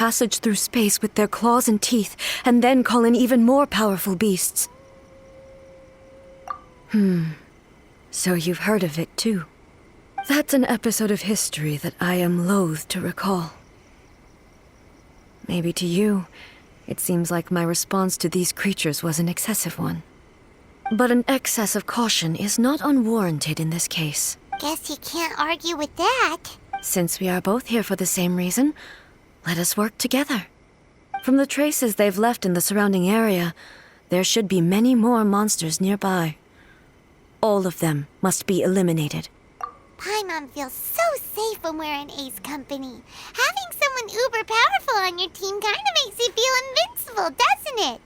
passage through space with their claws and teeth, and then call in even more powerful beasts. So you've heard of it too. That's an episode of history that I am loath to recall. Maybe to you, it seems like my response to these creatures was an excessive one. But an excess of caution is not unwarranted in this case. Guess you can't argue with that. Since we are both here for the same reason, let us work together. From the traces they've left in the surrounding area, there should be many more monsters nearby. All of them must be eliminated. Paimon feels so safe when we're in Ace company. Having someone uber powerful on your team kind of makes you feel invincible, doesn't it?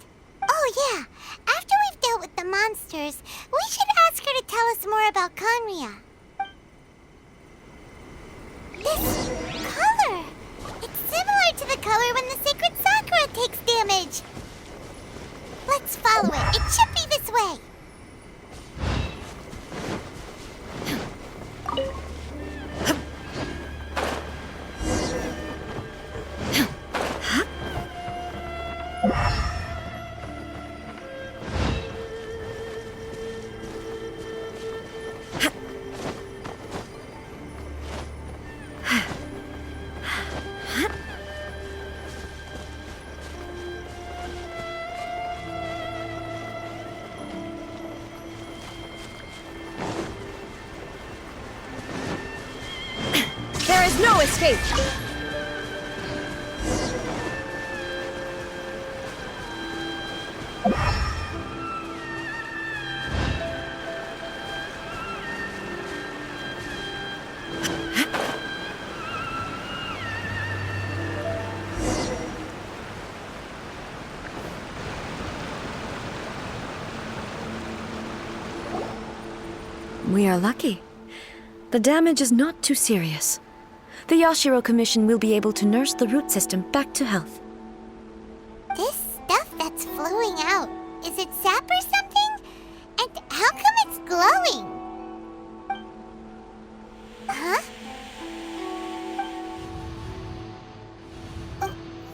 Oh yeah, after we've dealt with the monsters, we should ask her to tell us more about Conria. This color! It's similar to the color when the sacred Sakura takes damage. Let's follow it. It should be this way. There is no escape! We are lucky. The damage is not too serious. The Yashiro Commission will be able to nurse the root system back to health. This stuff that's flowing out, is it sap or something? And how come it's glowing? Huh?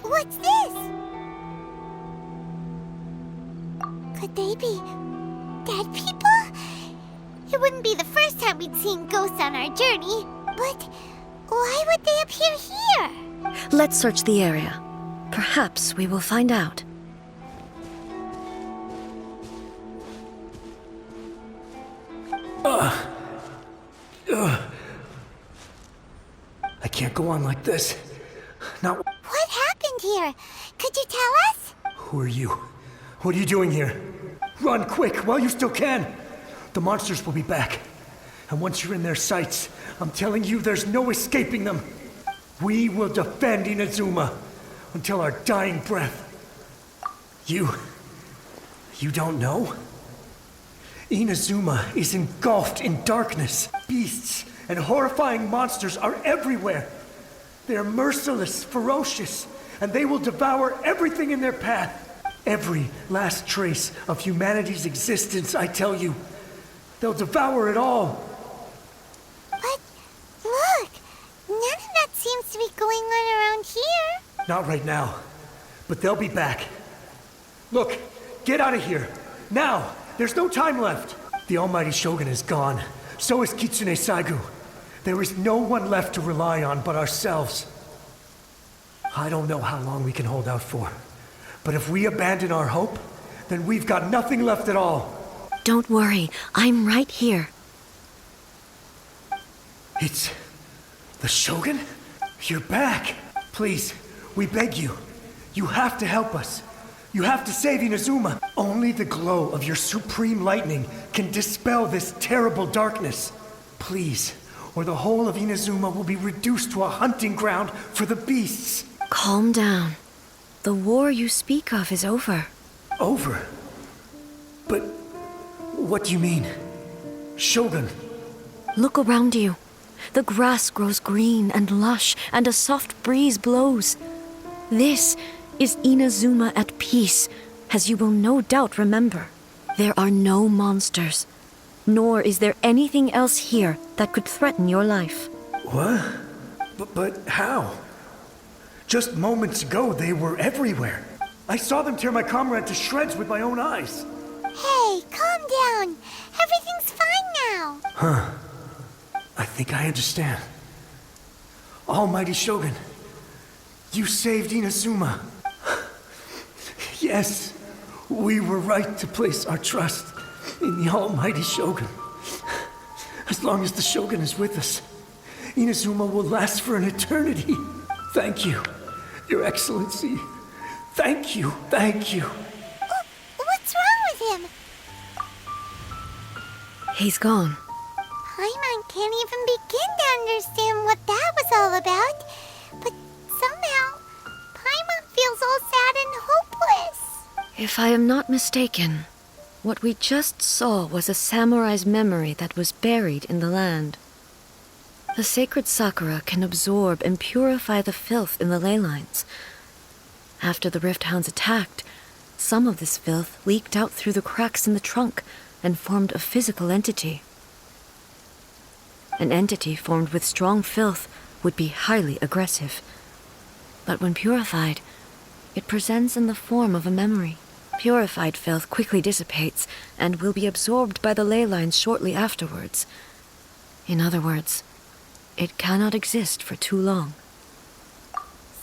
What's this? Could they be dead people? It wouldn't be the first time we'd seen ghosts on our journey, but why would they appear here? Let's search the area. Perhaps we will find out. I can't go on like this. Not. What happened here? Could you tell us? Who are you? What are you doing here? Run quick while you still can. The monsters will be back. And once you're in their sights, I'm telling you there's no escaping them. We will defend Inazuma until our dying breath. You don't know? Inazuma is engulfed in darkness. Beasts and horrifying monsters are everywhere. They are merciless, ferocious, and they will devour everything in their path. Every last trace of humanity's existence, I tell you. They'll devour it all. But look, none of that seems to be going on around here. Not right now, but they'll be back. Look, get out of here. Now, there's no time left. The almighty Shogun is gone. So is Kitsune Saigu. There is no one left to rely on but ourselves. I don't know how long we can hold out for. But if we abandon our hope, then we've got nothing left at all. Don't worry, I'm right here. It's the Shogun? You're back. Please, we beg you. You have to help us. You have to save Inazuma. Only the glow of your supreme lightning can dispel this terrible darkness. Please, or the whole of Inazuma will be reduced to a hunting ground for the beasts. Calm down. The war you speak of is over. Over? But what do you mean? Shogun? Look around you. The grass grows green and lush, and a soft breeze blows. This is Inazuma at peace, as you will no doubt remember. There are no monsters, nor is there anything else here that could threaten your life. What? But how? Just moments ago, they were everywhere. I saw them tear my comrade to shreds with my own eyes. Hey, calm down. Everything's fine now. I think I understand. Almighty Shogun, you saved Inazuma. Yes, we were right to place our trust in the Almighty Shogun. As long as the Shogun is with us, Inazuma will last for an eternity. Thank you, Your Excellency. Thank you, thank you. What's wrong with him? He's gone. Paimon can't even begin to understand what that was all about. But somehow, Paimon feels all sad and hopeless. If I am not mistaken, what we just saw was a samurai's memory that was buried in the land. The sacred sakura can absorb and purify the filth in the ley lines. After the Rift Hounds attacked, some of this filth leaked out through the cracks in the trunk and formed a physical entity. An entity formed with strong filth would be highly aggressive. But when purified, it presents in the form of a memory. Purified filth quickly dissipates and will be absorbed by the ley lines shortly afterwards. In other words, it cannot exist for too long.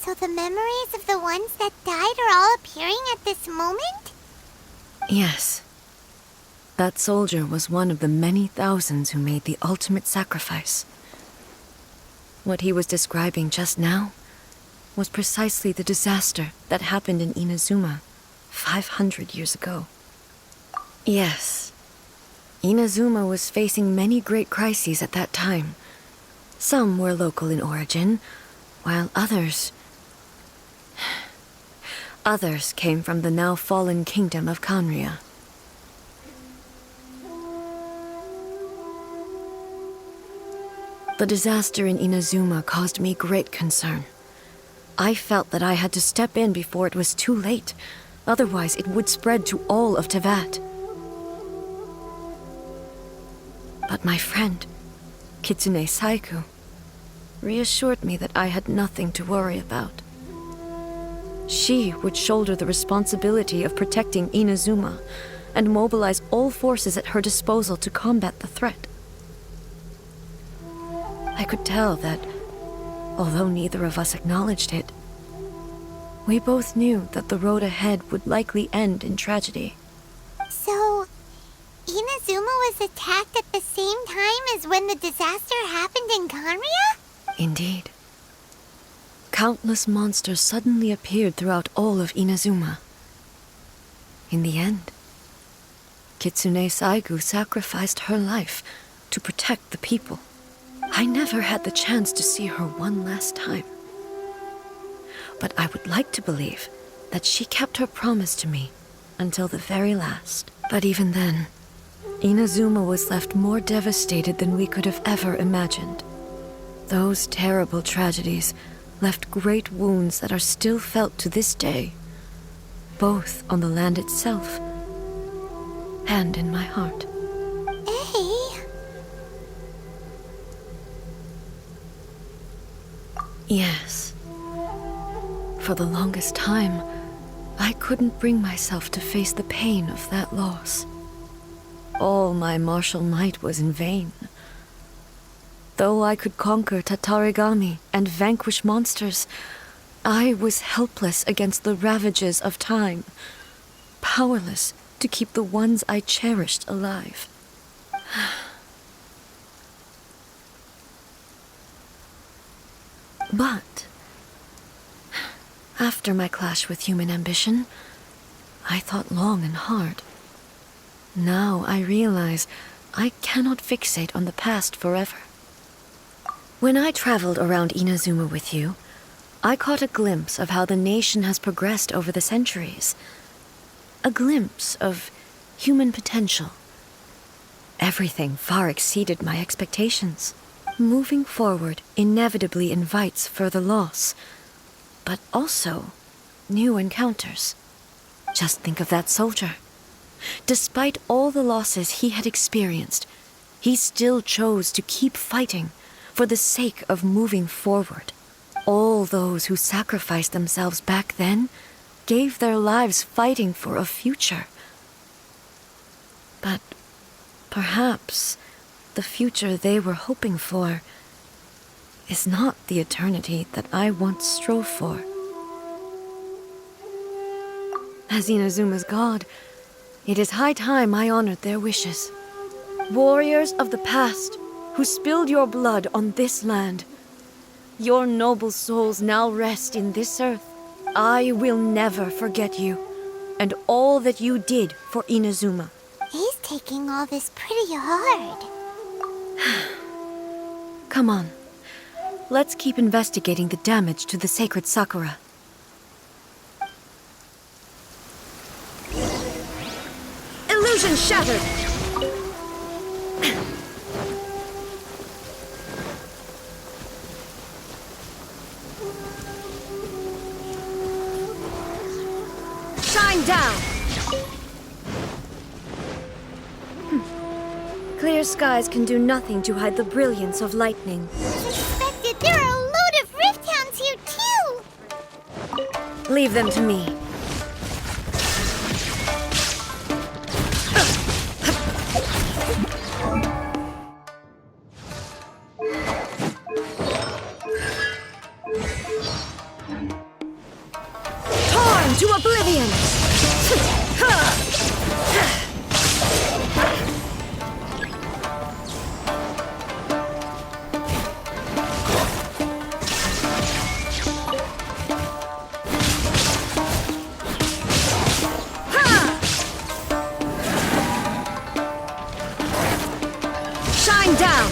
So the memories of the ones that died are all appearing at this moment? Yes. That soldier was one of the many thousands who made the ultimate sacrifice. What he was describing just now was precisely the disaster that happened in Inazuma 500 years ago. Yes. Inazuma was facing many great crises at that time. Some were local in origin, while others came from the now fallen kingdom of Kanria. The disaster in Inazuma caused me great concern. I felt that I had to step in before it was too late, otherwise it would spread to all of Tevat. But my friend, Kitsune Saiku, reassured me that I had nothing to worry about. She would shoulder the responsibility of protecting Inazuma and mobilize all forces at her disposal to combat the threat. I could tell that, although neither of us acknowledged it, we both knew that the road ahead would likely end in tragedy. So, Inazuma was attacked at the same time as when the disaster happened in Kanria? Indeed. Countless monsters suddenly appeared throughout all of Inazuma. In the end, Kitsune Saigu sacrificed her life to protect the people. I never had the chance to see her one last time. But I would like to believe that she kept her promise to me until the very last. But even then, Inazuma was left more devastated than we could have ever imagined. Those terrible tragedies left great wounds that are still felt to this day, both on the land itself and in my heart. Hey. Yes. For the longest time, I couldn't bring myself to face the pain of that loss. All my martial might was in vain. Though I could conquer Tatarigami and vanquish monsters, I was helpless against the ravages of time, powerless to keep the ones I cherished alive. But after my clash with human ambition, I thought long and hard. Now I realize I cannot fixate on the past forever. When I traveled around Inazuma with you, I caught a glimpse of how the nation has progressed over the centuries. A glimpse of human potential. Everything far exceeded my expectations. Moving forward inevitably invites further loss, but also new encounters. Just think of that soldier. Despite all the losses he had experienced, he still chose to keep fighting for the sake of moving forward. All those who sacrificed themselves back then gave their lives fighting for a future. But perhaps the future they were hoping for is not the eternity that I once strove for. As Inazuma's god, it is high time I honored their wishes. Warriors of the past who spilled your blood on this land, your noble souls now rest in this earth. I will never forget you and all that you did for Inazuma. He's taking all this pretty hard. Come on. Let's keep investigating the damage to the sacred Sakura. Illusion shattered! Shine down! Clear skies can do nothing to hide the brilliance of lightning. Suspected there are a load of rift hounds here too! Leave them to me. Torn to oblivion! Shine down!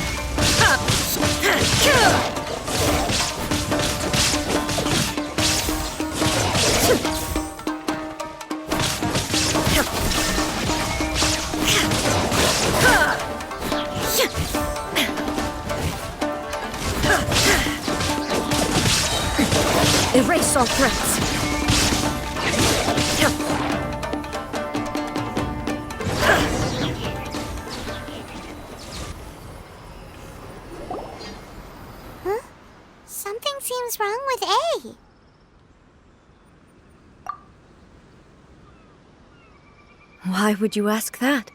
Erase all threats. Something seems wrong with A. Why would you ask that?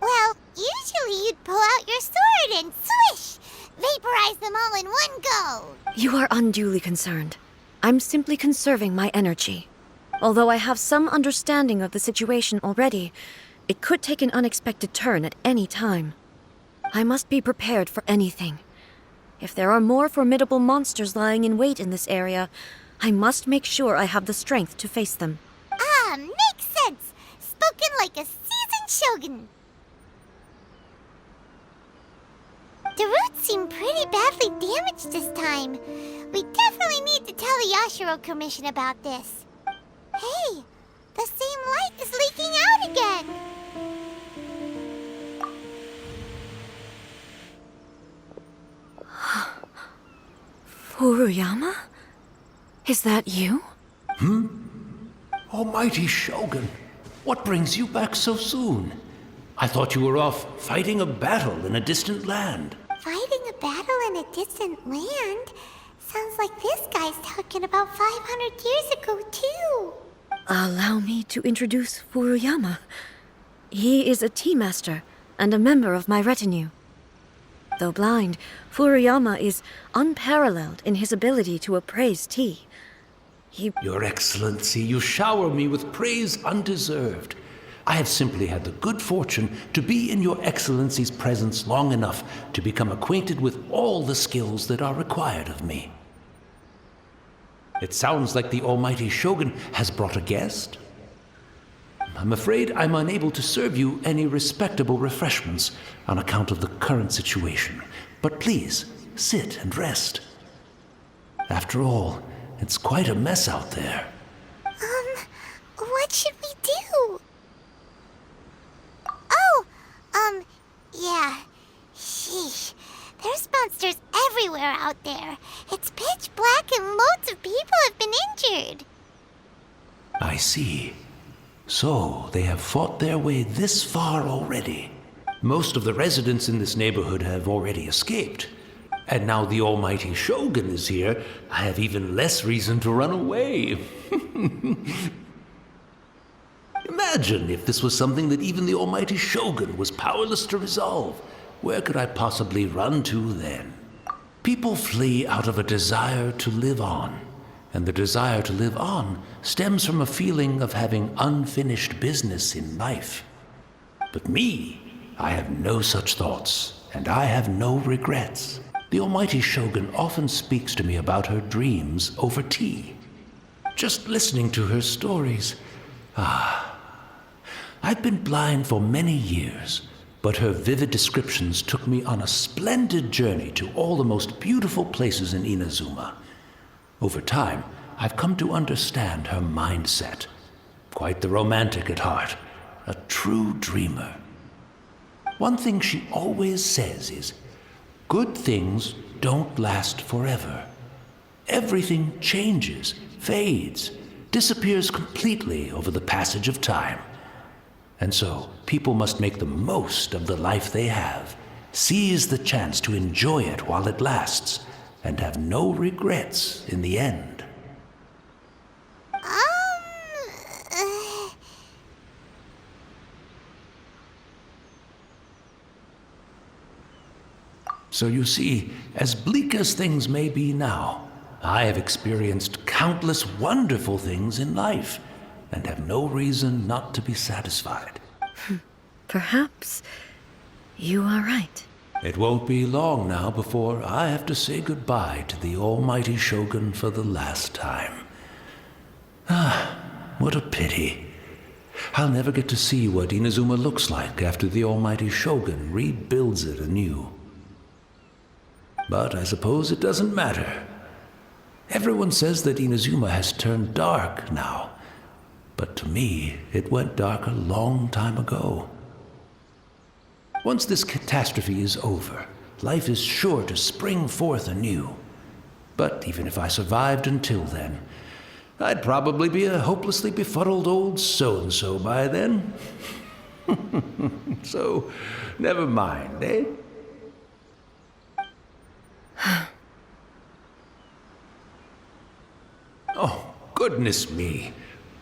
Well, usually you'd pull out your sword and swish! Vaporize them all in one go! You are unduly concerned. I'm simply conserving my energy. Although I have some understanding of the situation already, it could take an unexpected turn at any time. I must be prepared for anything. If there are more formidable monsters lying in wait in this area, I must make sure I have the strength to face them. Ah, makes sense! Spoken like a seasoned shogun! The roots seem pretty badly damaged this time. We definitely need to tell the Yashiro Commission about this. Hey, the same light is leaking out again! Furuyama? Is that you? Almighty Shogun, what brings you back so soon? I thought you were off fighting a battle in a distant land. Fighting a battle in a distant land? Sounds like this guy's talking about 500 years ago, too. Allow me to introduce Furuyama. He is a tea master and a member of my retinue. Though blind, Furuyama is unparalleled in his ability to appraise tea. Your Excellency, you shower me with praise undeserved. I have simply had the good fortune to be in Your Excellency's presence long enough to become acquainted with all the skills that are required of me. It sounds like the Almighty Shogun has brought a guest. I'm afraid I'm unable to serve you any respectable refreshments on account of the current situation. But please, sit and rest. After all, it's quite a mess out there. What should we do? Yeah. Sheesh. There's monsters everywhere out there. It's pitch black and loads of people have been injured. I see. So, they have fought their way this far already. Most of the residents in this neighborhood have already escaped. And now the almighty Shogun is here, I have even less reason to run away. Imagine if this was something that even the almighty Shogun was powerless to resolve. Where could I possibly run to then? People flee out of a desire to live on, and the desire to live on stems from a feeling of having unfinished business in life. But me, I have no such thoughts, and I have no regrets. The almighty Shogun often speaks to me about her dreams over tea. Just listening to her stories, I've been blind for many years, but her vivid descriptions took me on a splendid journey to all the most beautiful places in Inazuma. Over time, I've come to understand her mindset. Quite the romantic at heart, a true dreamer. One thing she always says is, good things don't last forever. Everything changes, fades, disappears completely over the passage of time. And so, people must make the most of the life they have, seize the chance to enjoy it while it lasts, and have no regrets in the end. So you see, as bleak as things may be now, I have experienced countless wonderful things in life, and have no reason not to be satisfied. Perhaps you are right. It won't be long now before I have to say goodbye to the almighty Shogun for the last time. What a pity. I'll never get to see what Inazuma looks like after the almighty Shogun rebuilds it anew. But I suppose it doesn't matter. Everyone says that Inazuma has turned dark now, but to me, it went dark a long time ago. Once this catastrophe is over, life is sure to spring forth anew. But even if I survived until then, I'd probably be a hopelessly befuddled old so-and-so by then. So, never mind, eh? Oh, goodness me.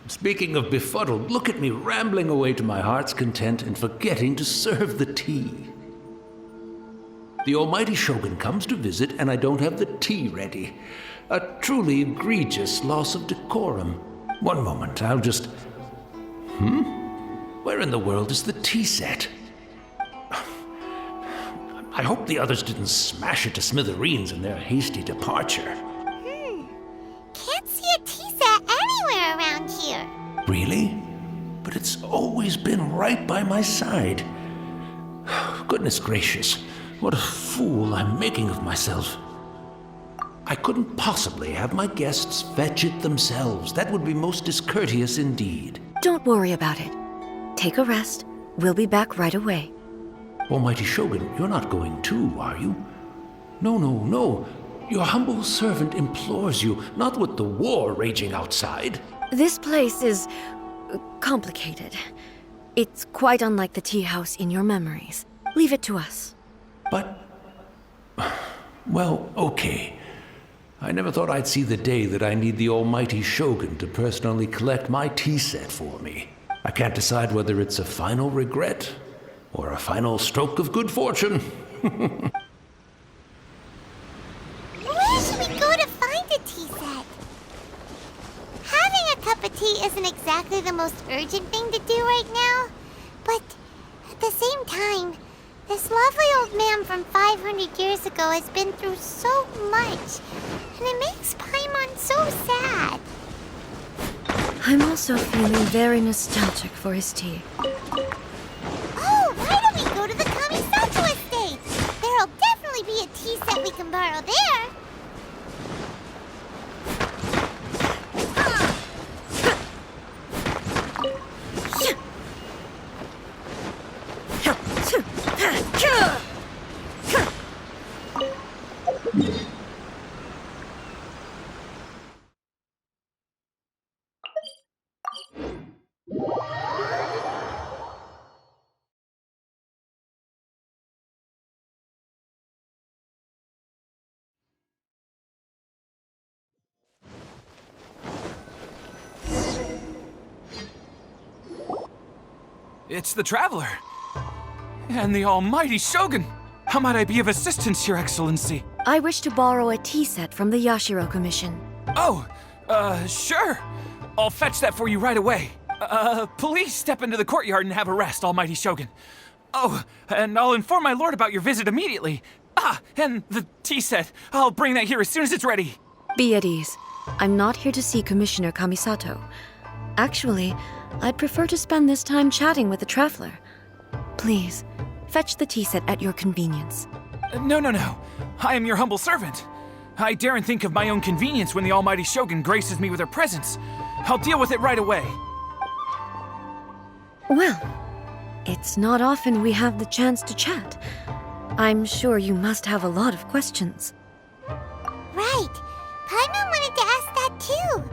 Speaking of befuddled, look at me rambling away to my heart's content and forgetting to serve the tea. The almighty Shogun comes to visit and I don't have the tea ready. A truly egregious loss of decorum. One moment, I'll just... Where in the world is the tea set? I hope the others didn't smash it to smithereens in their hasty departure. Can't see a tea set anywhere around here. Really? But it's always been right by my side. Goodness gracious, what a fool I'm making of myself. I couldn't possibly have my guests fetch it themselves. That would be most discourteous indeed. Don't worry about it. Take a rest. We'll be back right away. Almighty Shogun, you're not going too, are you? No. Your humble servant implores you, not with the war raging outside. This place is complicated. It's quite unlike the tea house in your memories. Leave it to us. But... well, okay. I never thought I'd see the day that I need the almighty Shogun to personally collect my tea set for me. I can't decide whether it's a final regret or a final stroke of good fortune. Where should we go to find a tea set? Having a cup of tea isn't exactly the most urgent thing to do right now, but at the same time, this lovely old man from 500 years ago has been through so much, and it makes Paimon so sad. I'm also feeling very nostalgic for his tea. Oh, why don't we go to the Kamisato estate? There'll definitely be a tea set we can borrow there. It's the Traveler. And the almighty Shogun. How might I be of assistance, Your Excellency? I wish to borrow a tea set from the Yashiro Commission. Oh, sure. I'll fetch that for you right away. Please step into the courtyard and have a rest, almighty Shogun. Oh, and I'll inform my lord about your visit immediately. Ah, and the tea set. I'll bring that here as soon as it's ready. Be at ease. I'm not here to see Commissioner Kamisato. Actually, I'd prefer to spend this time chatting with the Traveler. Please, fetch the tea set at your convenience. No. I am your humble servant. I daren't think of my own convenience when the almighty Shogun graces me with her presence. I'll deal with it right away. Well, it's not often we have the chance to chat. I'm sure you must have a lot of questions. Right. Paimon wanted to ask that too.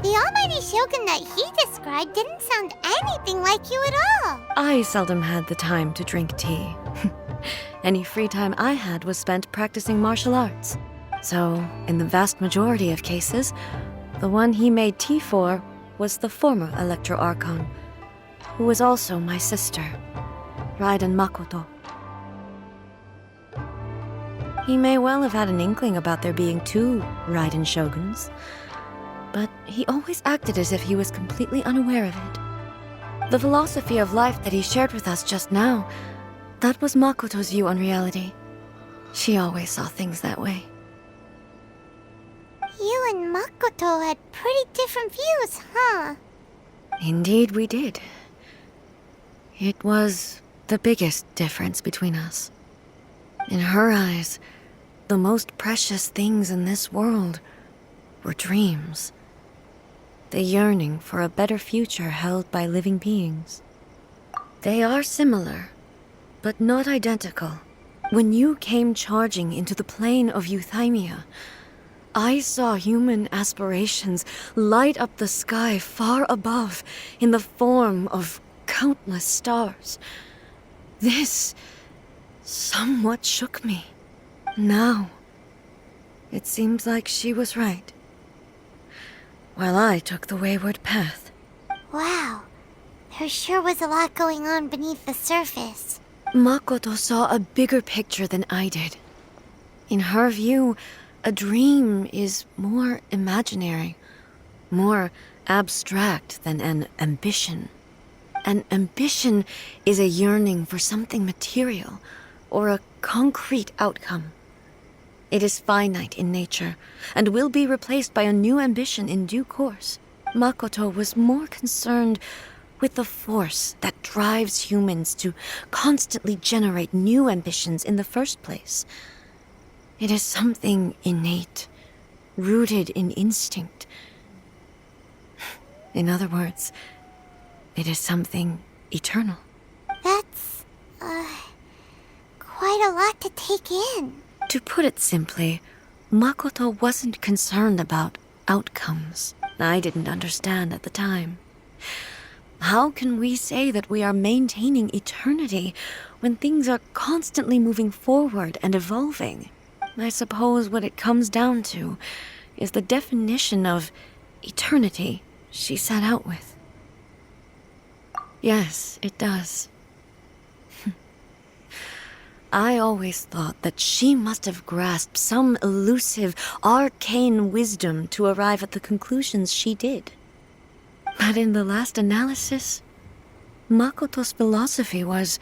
The almighty Shogun that he described didn't sound anything like you at all. I seldom had the time to drink tea. Any free time I had was spent practicing martial arts. So, in the vast majority of cases, the one he made tea for was the former Electro Archon, who was also my sister, Raiden Makoto. He may well have had an inkling about there being two Raiden Shoguns, but he always acted as if he was completely unaware of it. The philosophy of life that he shared with us just now, that was Makoto's view on reality. She always saw things that way. You and Makoto had pretty different views, huh? Indeed we did. It was the biggest difference between us. In her eyes, the most precious things in this world were dreams. The yearning for a better future held by living beings. They are similar, but not identical. When you came charging into the plane of Euthymia, I saw human aspirations light up the sky far above in the form of countless stars. This somewhat shook me. Now, it seems like she was right, while I took the wayward path. Wow. There sure was a lot going on beneath the surface. Makoto saw a bigger picture than I did. In her view, a dream is more imaginary, more abstract than an ambition. An ambition is a yearning for something material or a concrete outcome. It is finite in nature and will be replaced by a new ambition in due course. Makoto was more concerned with the force that drives humans to constantly generate new ambitions in the first place. It is something innate, rooted in instinct. In other words, it is something eternal. That's, quite a lot to take in. To put it simply, Makoto wasn't concerned about outcomes. I didn't understand at the time. How can we say that we are maintaining eternity when things are constantly moving forward and evolving? I suppose what it comes down to is the definition of eternity she set out with. Yes, it does. I always thought that she must have grasped some elusive, arcane wisdom to arrive at the conclusions she did. But in the last analysis, Makoto's philosophy was,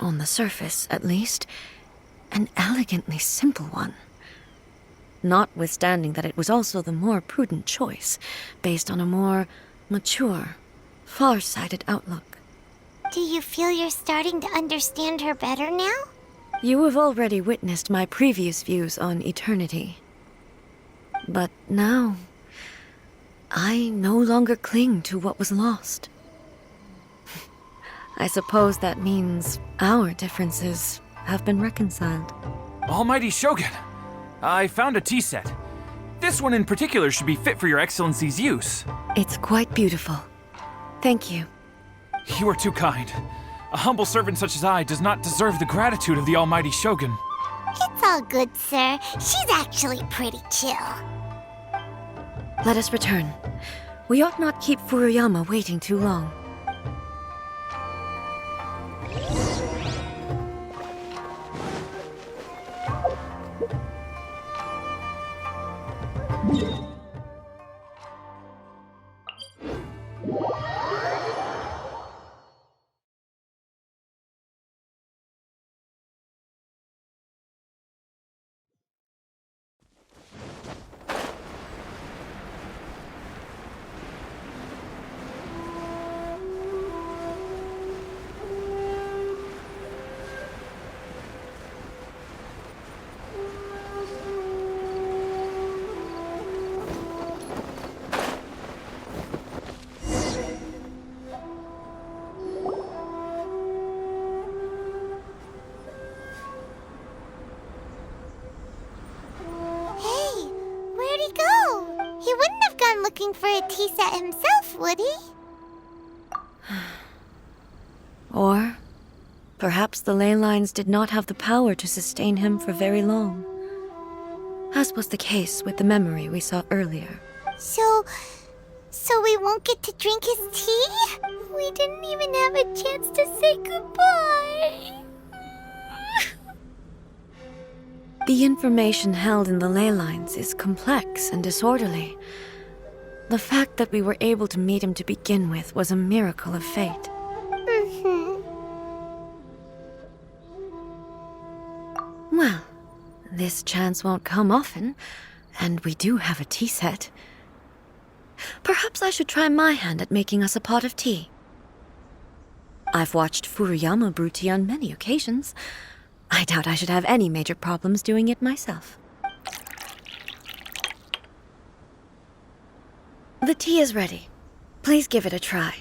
on the surface at least, an elegantly simple one. Notwithstanding that it was also the more prudent choice, based on a more mature, far-sighted outlook. Do you feel you're starting to understand her better now? You have already witnessed my previous views on eternity. But now, I no longer cling to what was lost. I suppose that means our differences have been reconciled. Almighty Shogun, I found a tea set. This one in particular should be fit for your Excellency's use. It's quite beautiful. Thank you. You are too kind. A humble servant such as I does not deserve the gratitude of the Almighty Shogun. It's all good, sir. She's actually pretty chill. Let us return. We ought not keep Furuyama waiting too long. Hey, where'd he go? He wouldn't have gone looking for a tea set himself, would he? Or perhaps the ley lines did not have the power to sustain him for very long, as was the case with the memory we saw earlier. So we won't get to drink his tea? We didn't even have a chance to say goodbye. The information held in the ley lines is complex and disorderly. The fact that we were able to meet him to begin with was a miracle of fate. Well, this chance won't come often, and we do have a tea set. Perhaps I should try my hand at making us a pot of tea. I've watched Furuyama brew tea on many occasions. I doubt I should have any major problems doing it myself. The tea is ready. Please give it a try.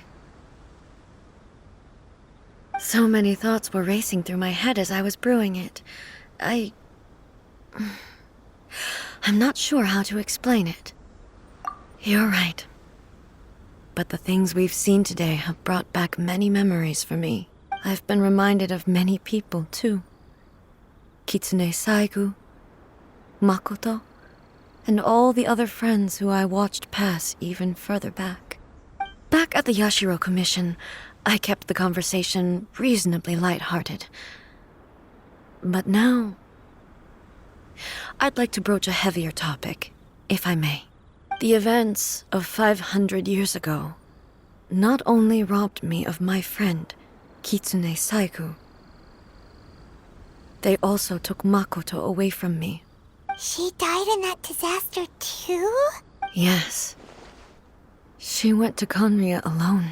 So many thoughts were racing through my head as I was brewing it. I'm not sure how to explain it. You're right. But the things we've seen today have brought back many memories for me. I've been reminded of many people, too. Kitsune Saigu, Makoto, and all the other friends who I watched pass even further back. Back at the Yashiro Commission, I kept the conversation reasonably lighthearted. But now, I'd like to broach a heavier topic, if I may. The events of 500 years ago not only robbed me of my friend, Kitsune Saigu, they also took Makoto away from me. She died in that disaster too? Yes. She went to Conria alone,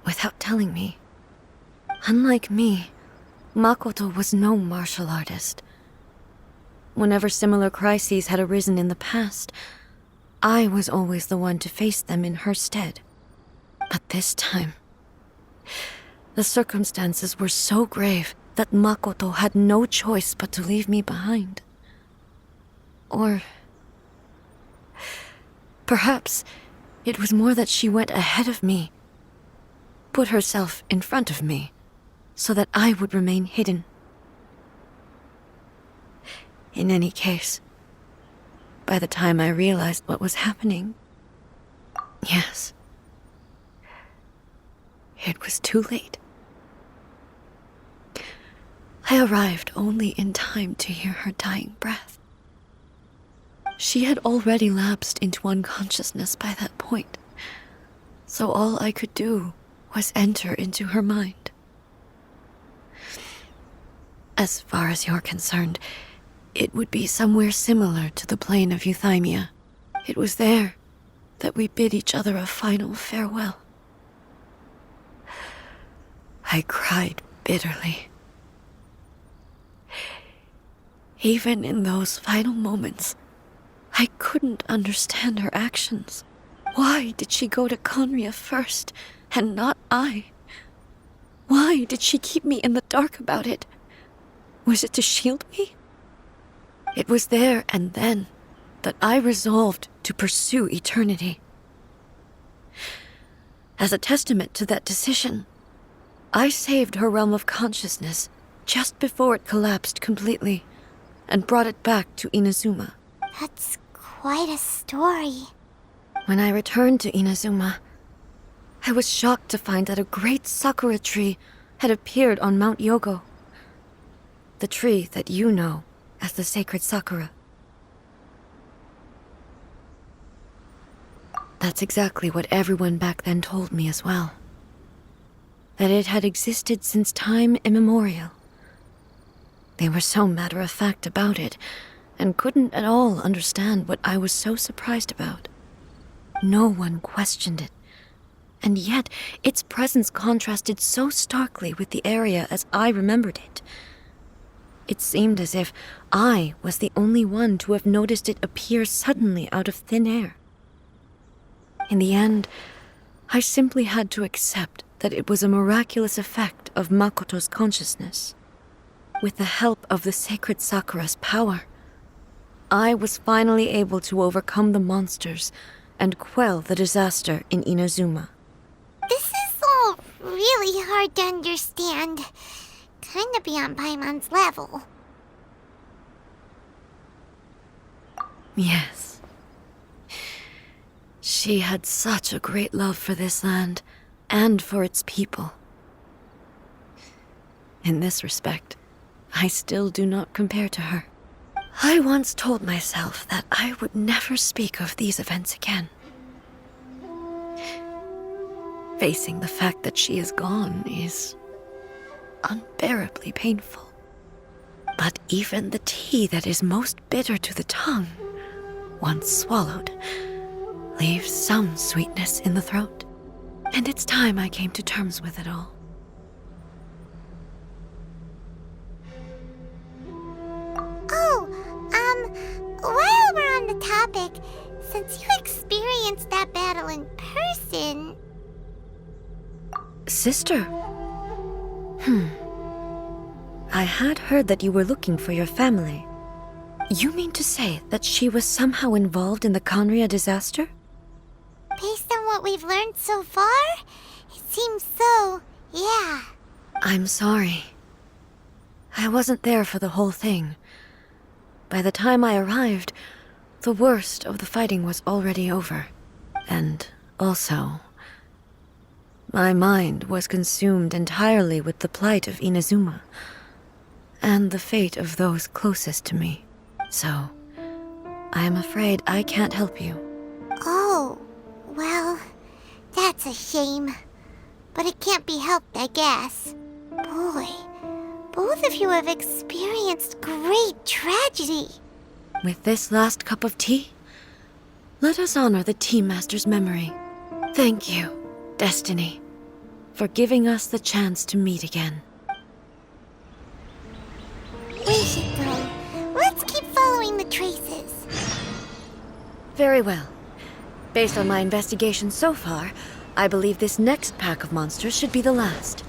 without telling me. Unlike me, Makoto was no martial artist. Whenever similar crises had arisen in the past, I was always the one to face them in her stead. But this time, the circumstances were so grave that Makoto had no choice but to leave me behind. Or perhaps it was more that she went ahead of me, put herself in front of me, so that I would remain hidden. In any case, by the time I realized what was happening, yes, it was too late. I arrived only in time to hear her dying breath. She had already lapsed into unconsciousness by that point, so all I could do was enter into her mind. As far as you're concerned, it would be somewhere similar to the plain of Euthymia. It was there that we bid each other a final farewell. I cried bitterly. Even in those final moments, I couldn't understand her actions. Why did she go to Conria first, and not I? Why did she keep me in the dark about it? Was it to shield me? It was there and then that I resolved to pursue eternity. As a testament to that decision, I saved her realm of consciousness just before it collapsed completely and brought it back to Inazuma. That's quite a story. When I returned to Inazuma, I was shocked to find that a great sakura tree had appeared on Mount Yogo. The tree that you know as the sacred sakura. That's exactly what everyone back then told me as well. That it had existed since time immemorial. They were so matter-of-fact about it, and couldn't at all understand what I was so surprised about. No one questioned it, and yet its presence contrasted so starkly with the area as I remembered it. It seemed as if I was the only one to have noticed it appear suddenly out of thin air. In the end, I simply had to accept that it was a miraculous effect of Makoto's consciousness. With the help of the sacred Sakura's power, I was finally able to overcome the monsters and quell the disaster in Inazuma. This is all really hard to understand. Kinda beyond Paimon's level. Yes. She had such a great love for this land and for its people. In this respect, I still do not compare to her. I once told myself that I would never speak of these events again. Facing the fact that she is gone is unbearably painful. But even the tea that is most bitter to the tongue, once swallowed, leaves some sweetness in the throat. And it's time I came to terms with it all. Oh, while we're on the topic, since you experienced that battle in person... Sister? I had heard that you were looking for your family. You mean to say that she was somehow involved in the Conria disaster? Based on what we've learned so far, it seems so, yeah. I'm sorry. I wasn't there for the whole thing. By the time I arrived, the worst of the fighting was already over. And also, my mind was consumed entirely with the plight of Inazuma and the fate of those closest to me. So, I am afraid I can't help you. Oh, well, that's a shame. But it can't be helped, I guess. Boy, both of you have experienced great tragedy. With this last cup of tea, let us honor the Tea Master's memory. Thank you, Destiny, for giving us the chance to meet again. We should go. Let's keep following the traces. Very well. Based on my investigation so far, I believe this next pack of monsters should be the last.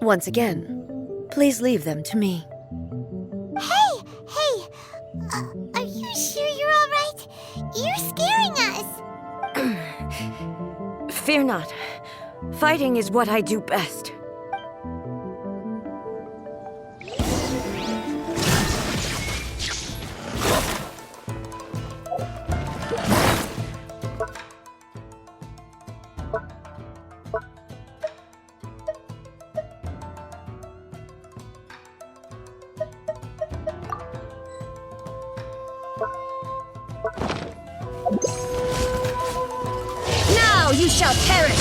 Once again, please leave them to me. Hey! Are you sure you're all right? You're scaring us! Fear not. Fighting is what I do best. Now you shall perish!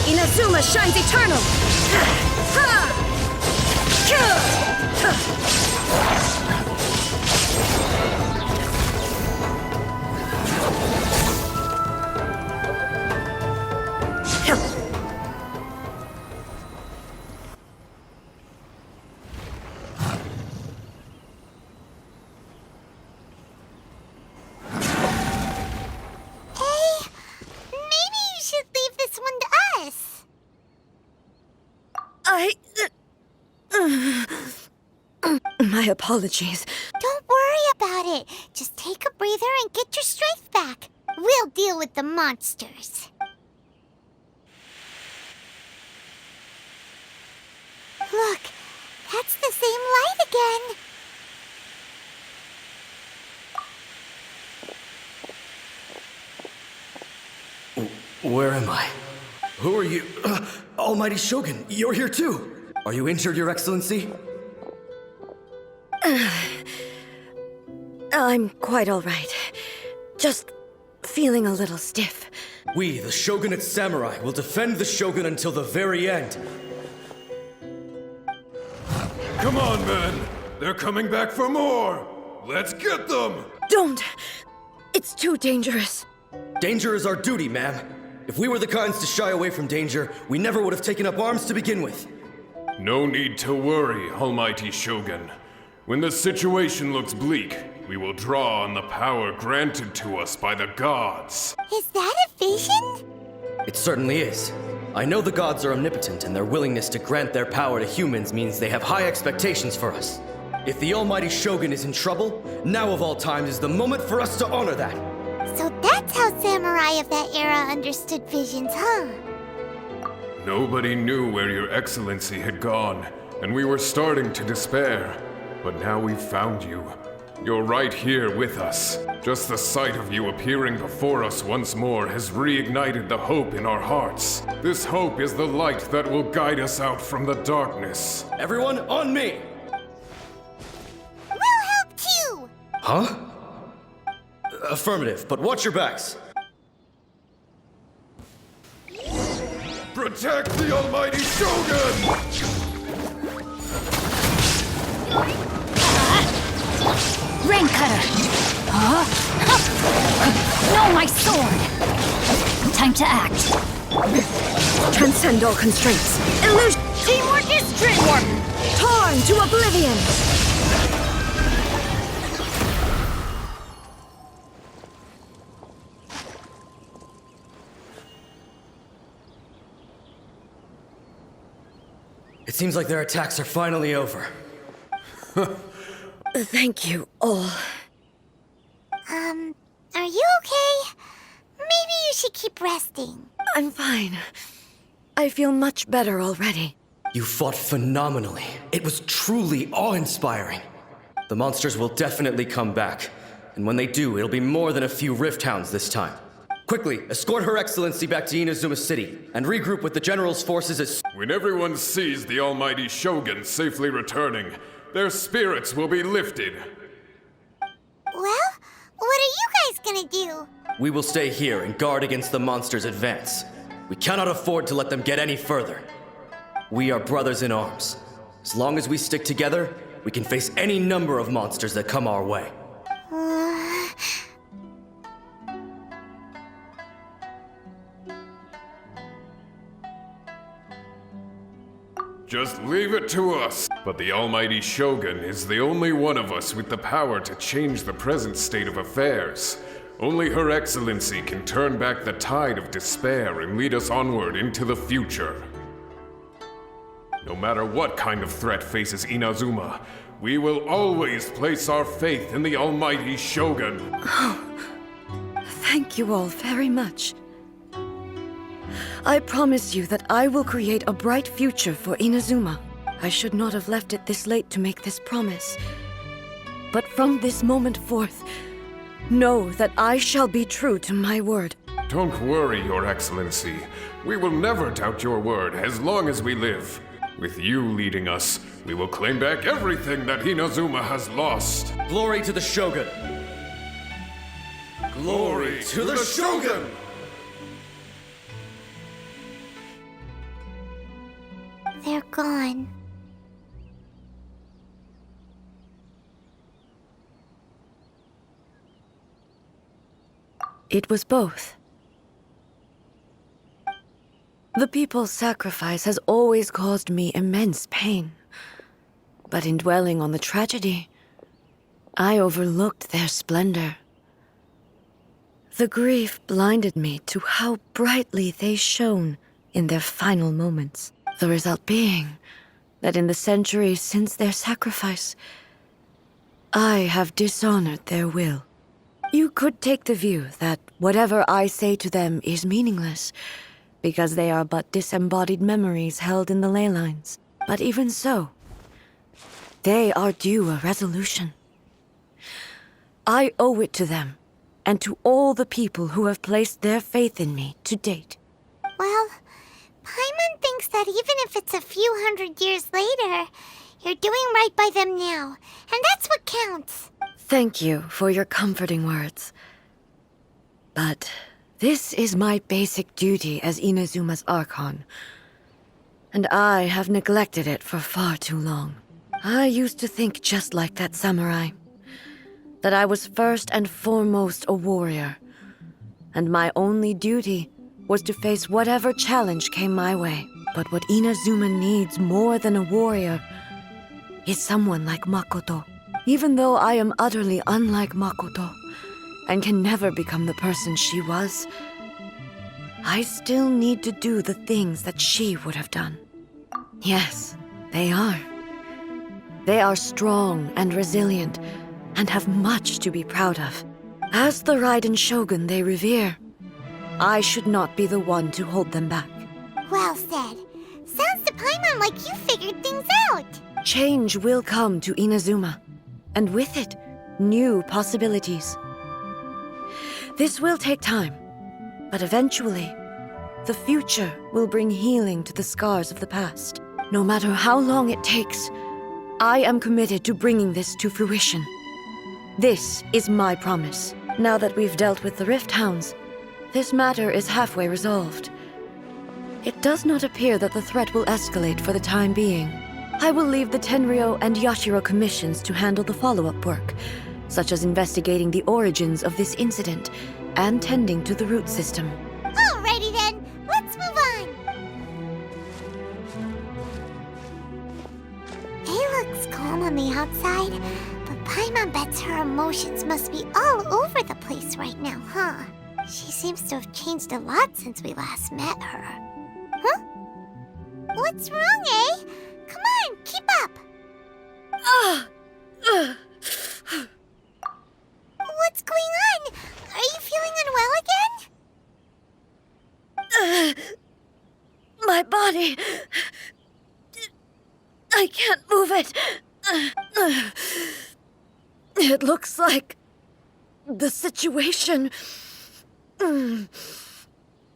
Inazuma shines eternal! Maybe you should leave this one to us. My apologies. Don't worry about it. Just take a breather and get your strength back. We'll deal with the monsters. Look, that's the same light again. Where am I? Who are you? Almighty Shogun, you're here too! Are you injured, Your Excellency? I'm quite all right. Just feeling a little stiff. We, the Shogunate Samurai, will defend the Shogun until the very end. Come on, men! They're coming back for more! Let's get them! Don't! It's too dangerous. Danger is our duty, ma'am. If we were the kinds to shy away from danger, we never would have taken up arms to begin with. No need to worry, Almighty Shogun. When the situation looks bleak, we will draw on the power granted to us by the gods. Is that a vision? It certainly is. I know the gods are omnipotent, and their willingness to grant their power to humans means they have high expectations for us. If the Almighty Shogun is in trouble, now of all times is the moment for us to honor that. So that's how samurai of that era understood visions, huh? Nobody knew where Your Excellency had gone, and we were starting to despair. But now we've found you. You're right here with us. Just the sight of you appearing before us once more has reignited the hope in our hearts. This hope is the light that will guide us out from the darkness. Everyone, on me! We'll help too! Huh? Affirmative, but watch your backs. Protect the Almighty Shogun! Rain cutter! Huh? No, my sword! Time to act. Transcend all constraints. Illusion! Teamwork is dreamwork! Torn to oblivion! It seems like their attacks are finally over. Thank you all. Are you okay? Maybe you should keep resting. I'm fine. I feel much better already. You fought phenomenally. It was truly awe-inspiring. The monsters will definitely come back. And when they do, it'll be more than a few Rift Hounds this time. Quickly, escort Her Excellency back to Inazuma City, and regroup with the General's forces as... When everyone sees the Almighty Shogun safely returning, their spirits will be lifted. Well, what are you guys gonna do? We will stay here and guard against the monsters' advance. We cannot afford to let them get any further. We are brothers in arms. As long as we stick together, we can face any number of monsters that come our way. Just leave it to us. But the Almighty Shogun is the only one of us with the power to change the present state of affairs. Only Her Excellency can turn back the tide of despair and lead us onward into the future. No matter what kind of threat faces Inazuma, we will always place our faith in the Almighty Shogun. Thank you all very much. I promise you that I will create a bright future for Inazuma. I should not have left it this late to make this promise. But from this moment forth, know that I shall be true to my word. Don't worry, Your Excellency. We will never doubt your word as long as we live. With you leading us, we will claim back everything that Inazuma has lost. Glory to the Shogun! Glory to the Shogun! They're gone. It was both. The people's sacrifice has always caused me immense pain. But in dwelling on the tragedy, I overlooked their splendor. The grief blinded me to how brightly they shone in their final moments. The result being that in the centuries since their sacrifice, I have dishonored their will. You could take the view that whatever I say to them is meaningless, because they are but disembodied memories held in the ley lines. But even so, they are due a resolution. I owe it to them, and to all the people who have placed their faith in me to date. Well, Paimon thinks that even if it's a few hundred years later, you're doing right by them now, and that's what counts. Thank you for your comforting words. But this is my basic duty as Inazuma's Archon, and I have neglected it for far too long. I used to think just like that samurai, that I was first and foremost a warrior, and my only duty was to face whatever challenge came my way. But what Inazuma needs more than a warrior is someone like Makoto. Even though I am utterly unlike Makoto, and can never become the person she was, I still need to do the things that she would have done. Yes, they are. They are strong and resilient, and have much to be proud of. As the Raiden Shogun they revere, I should not be the one to hold them back. Well said. Sounds to Paimon like you figured things out. Change will come to Inazuma, and with it, new possibilities. This will take time, but eventually, the future will bring healing to the scars of the past. No matter how long it takes, I am committed to bringing this to fruition. This is my promise. Now that we've dealt with the Rift Hounds, this matter is halfway resolved. It does not appear that the threat will escalate for the time being. I will leave the Tenryo and Yashiro commissions to handle the follow-up work, such as investigating the origins of this incident and tending to the root system. Alrighty then, let's move on. It looks calm on the outside, but Paimon bets her emotions must be all over the place right now, huh? She seems to have changed a lot since we last met her. Huh? What's wrong, eh? Come on, keep up! What's going on? Are you feeling unwell again? My body... I can't move it. It looks like the situation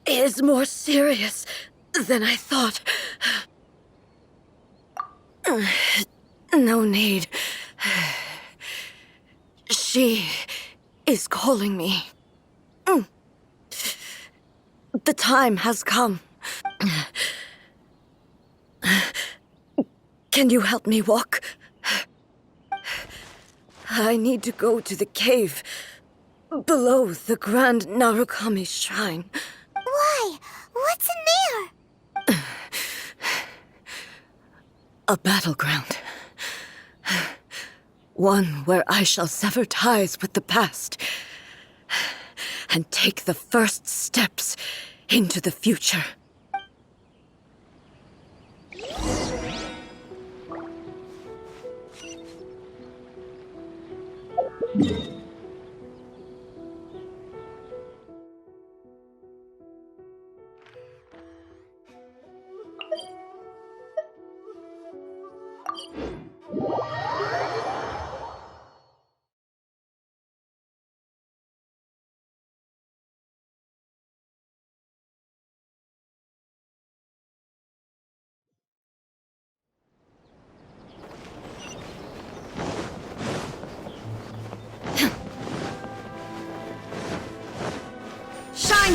is more serious than I thought. No need. She is calling me. The time has come. Can you help me walk? I need to go to the cave below the Grand Narukami Shrine. Why? What's in there? A battleground. One where I shall sever ties with the past and take the first steps into the future.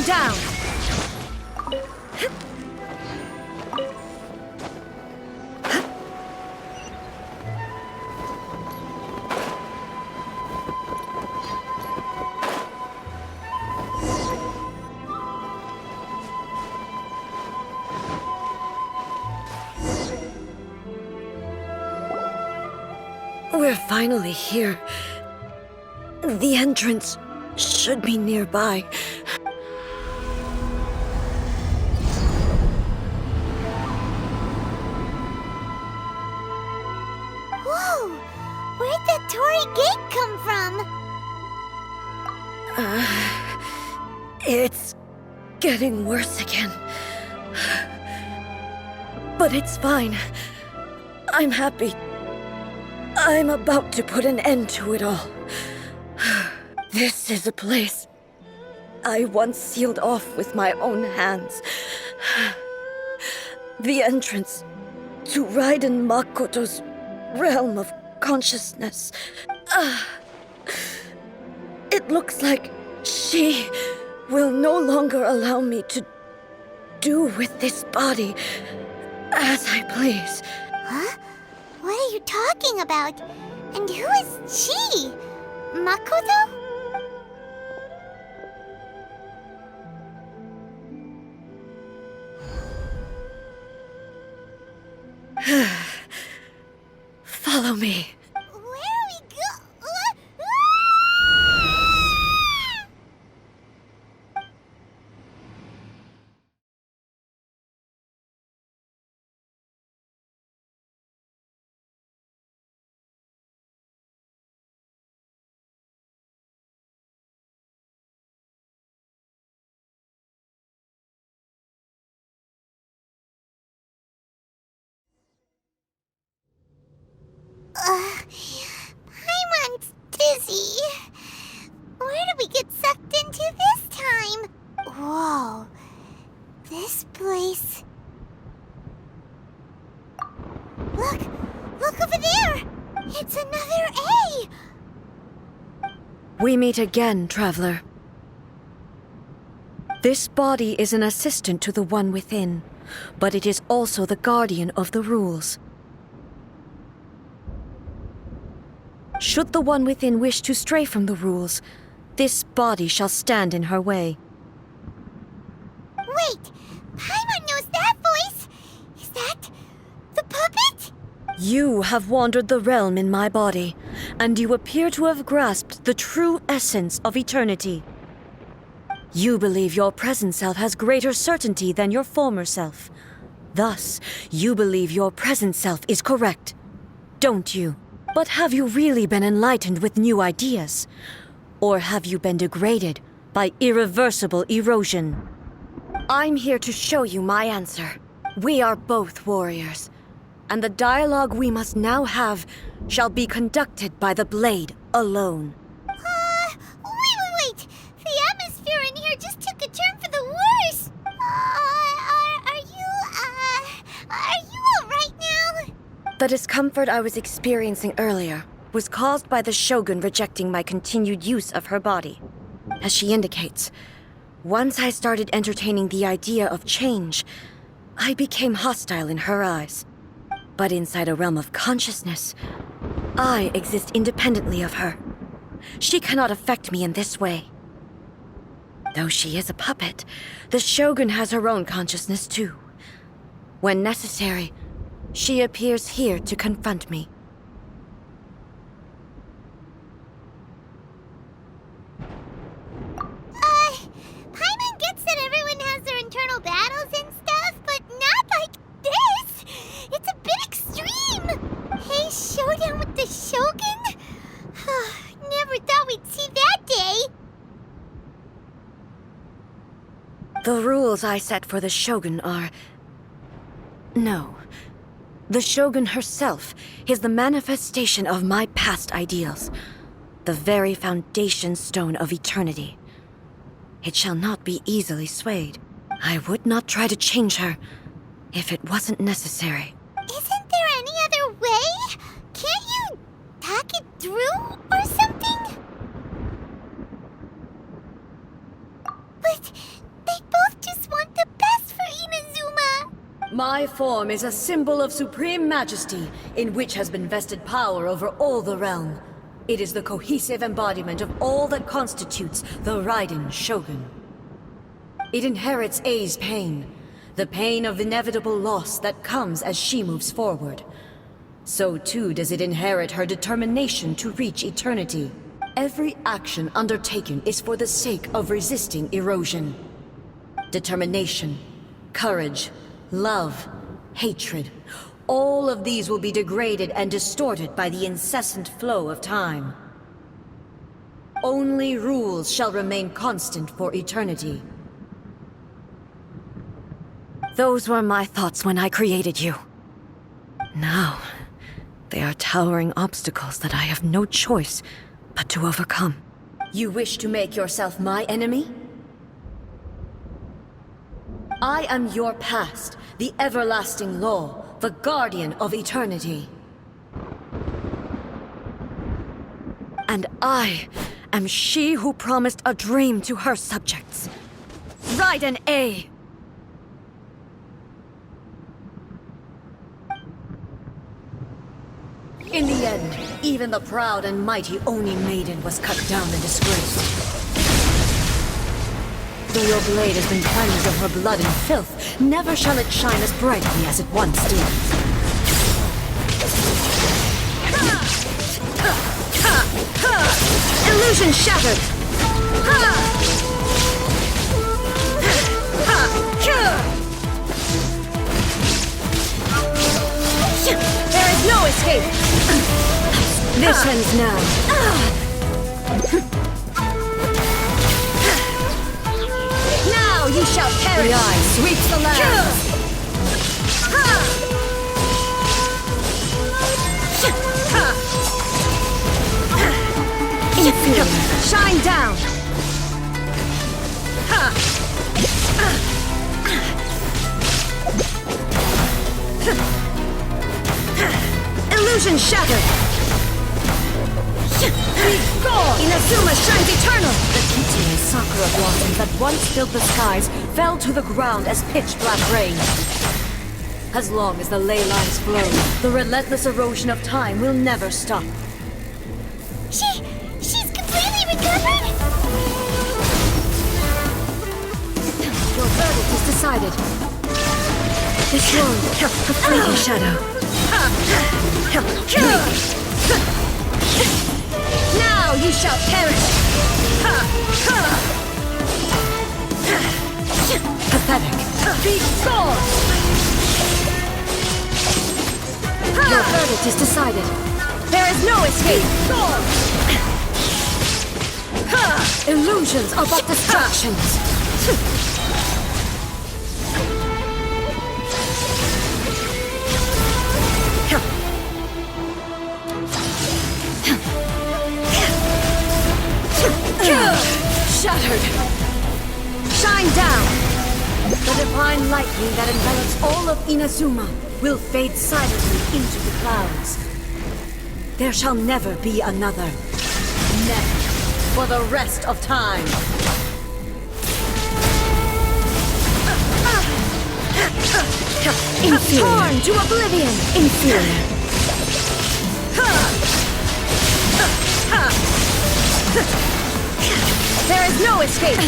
down! We're finally here. The entrance should be nearby. Whoa! Where'd the Torii Gate come from? It's getting worse again. But it's fine. I'm happy. I'm about to put an end to it all. This is a place I once sealed off with my own hands. The entrance to Raiden Makoto's realm of consciousness. It looks like she will no longer allow me to do with this body as I please. Huh? What are you talking about? And who is she? Makoto? Follow me. Where are we go? Paimon's dizzy. Where did we get sucked into this time? Whoa. This place... Look! Look over there! It's another A! We meet again, traveler. This body is an assistant to the one within, but it is also the guardian of the rules. Should the one within wish to stray from the rules, this body shall stand in her way. Wait! Paimon knows that voice! Is that... the puppet? You have wandered the realm in my body, and you appear to have grasped the true essence of eternity. You believe your present self has greater certainty than your former self. Thus, you believe your present self is correct, don't you? But have you really been enlightened with new ideas? Or have you been degraded by irreversible erosion? I'm here to show you my answer. We are both warriors, and the dialogue we must now have shall be conducted by the blade alone. Wait! The atmosphere in here just took a turn for the worse! Are you alright now? The discomfort I was experiencing earlier was caused by the Shogun rejecting my continued use of her body. As she indicates, once I started entertaining the idea of change, I became hostile in her eyes. But inside a realm of consciousness, I exist independently of her. She cannot affect me in this way. Though she is a puppet, the Shogun has her own consciousness too. When necessary, she appears here to confront me. Paimon gets that everyone has their internal battles and stuff, but not like this! It's a bit extreme! Hey, showdown with the Shogun? Never thought we'd see that day! The rules I set for the Shogun are... No. The Shogun herself is the manifestation of my past ideals. The very foundation stone of eternity. It shall not be easily swayed. I would not try to change her if it wasn't necessary. Isn't there any other way? Can't you talk it through or something? But My form is a symbol of supreme majesty, in which has been vested power over all the realm. It is the cohesive embodiment of all that constitutes the Raiden Shogun. It inherits Ei's pain, the pain of inevitable loss that comes as she moves forward. So too does it inherit her determination to reach eternity. Every action undertaken is for the sake of resisting erosion. Determination, courage, love, hatred, all of these will be degraded and distorted by the incessant flow of time. Only rules shall remain constant for eternity. Those were my thoughts when I created you. Now, they are towering obstacles that I have no choice but to overcome. You wish to make yourself my enemy? I am your past, the everlasting law, the guardian of eternity. And I am she who promised a dream to her subjects. Raiden A. In the end, even the proud and mighty Oni Maiden was cut down and disgraced. Though your blade has been cleansed of her blood and filth, never shall it shine as brightly as it once did. Illusion shattered! There is no escape! This ends now. Now you shall perish! The eye sweeps the land! Inferior! Shine down! Illusion shattered! Be gone! Inazuma shines eternal! The Kitsune sakura blossoms that once filled the skies fell to the ground as pitch-black rain. As long as the ley lines flow, the relentless erosion of time will never stop. She's completely recovered? Your verdict is decided. This world, a fleeting shadow. Now you shall perish! Pathetic. Be gone! Your verdict is decided. There is no escape! Gone! Illusions are but distractions. Shattered! Shine down! The divine lightning that envelops all of Inazuma will fade silently into the clouds. There shall never be another. Never. For the rest of time. Inferior. Torn to oblivion! Inferior. There is no escape!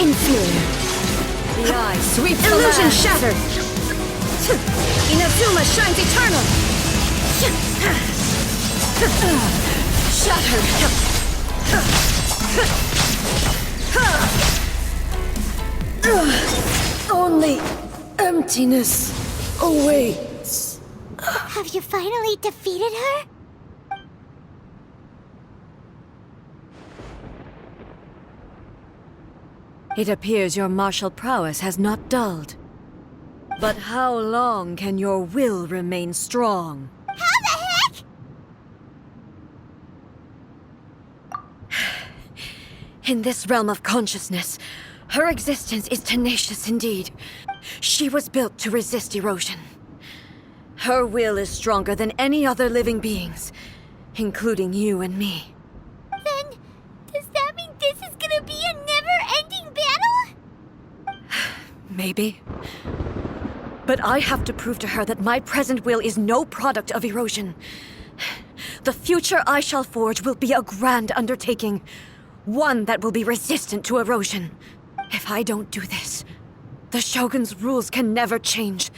Inferior. The eye sweeps the Illusion land. shattered! Inazuma shines eternal! Shattered! Only emptiness awaits. Have you finally defeated her? It appears your martial prowess has not dulled. But how long can your will remain strong? How the heck? In this realm of consciousness, her existence is tenacious indeed. She was built to resist erosion. Her will is stronger than any other living being's, including you and me. Then, does that mean this is Maybe. But I have to prove to her that my present will is no product of erosion. The future I shall forge will be a grand undertaking, one that will be resistant to erosion. If I don't do this, the Shogun's rules can never change,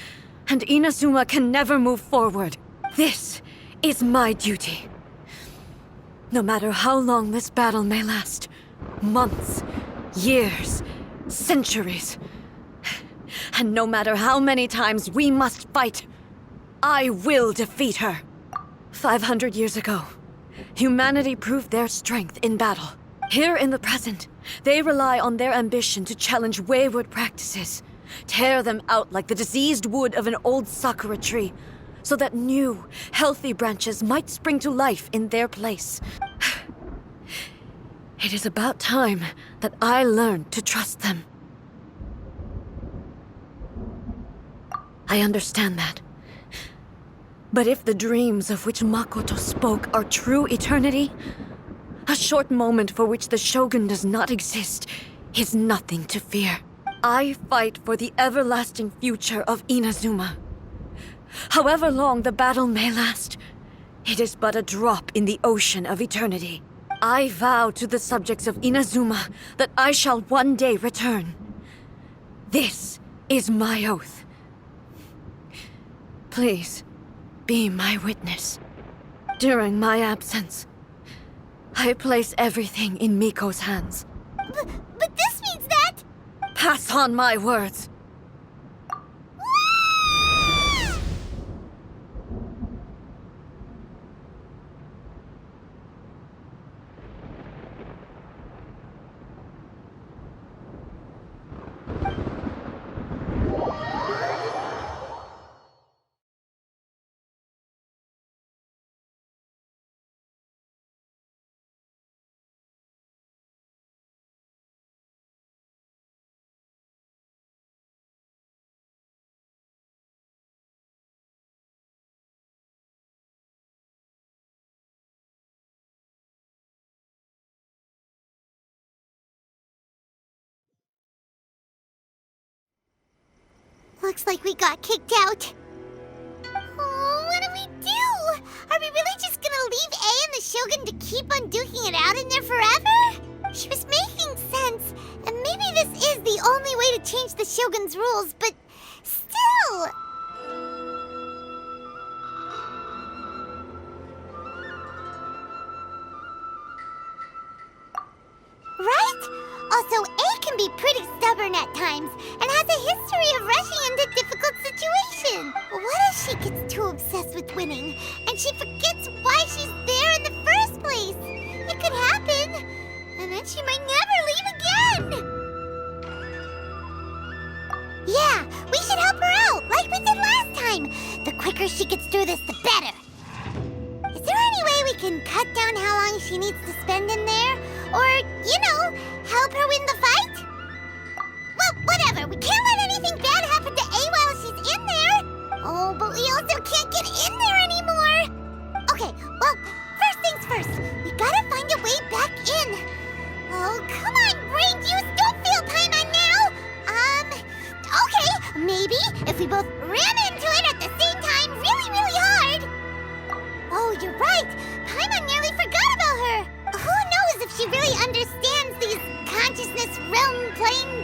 and Inazuma can never move forward. This is my duty. No matter how long this battle may last, months, years, centuries, and no matter how many times we must fight, I will defeat her. 500 years ago, humanity proved their strength in battle. Here in the present, they rely on their ambition to challenge wayward practices, tear them out like the diseased wood of an old sakura tree, so that new, healthy branches might spring to life in their place. It is about time that I learned to trust them. I understand that. But if the dreams of which Makoto spoke are true eternity, a short moment for which the Shogun does not exist is nothing to fear. I fight for the everlasting future of Inazuma. However long the battle may last, it is but a drop in the ocean of eternity. I vow to the subjects of Inazuma that I shall one day return. This is my oath. Please, be my witness. During my absence, I place everything in Miko's hands. But this means that... Pass on my words. Looks like we got kicked out. Oh, what do we do? Are we really just gonna leave A and the Shogun to keep on duking it out in there forever? She was making sense, and maybe this is the only way to change the Shogun's rules, but still... Right? Also, A can be pretty stubborn at times, and has a history of rushing into difficult situations. What if she gets too obsessed with winning, and she forgets why she's there in the first place? It could happen, and then she might never leave again. Yeah, we should help her out, like we did last time. The quicker she gets through this, the better. Is there any way we can cut down how long she needs to spend in there? Or, help her win the fight? Well, whatever. We can't let anything bad happen to A while she's in there. Oh, but we also can't get in there anymore. Okay, well, first things first. We gotta find a way back in. Oh, come on, brain juice. Don't feel Paimon now. Okay, maybe if we both ran into it at the same time really, really hard. Oh, you're right. Paimon nearly forgot about her. Who knows if she really understands these consciousness realm plane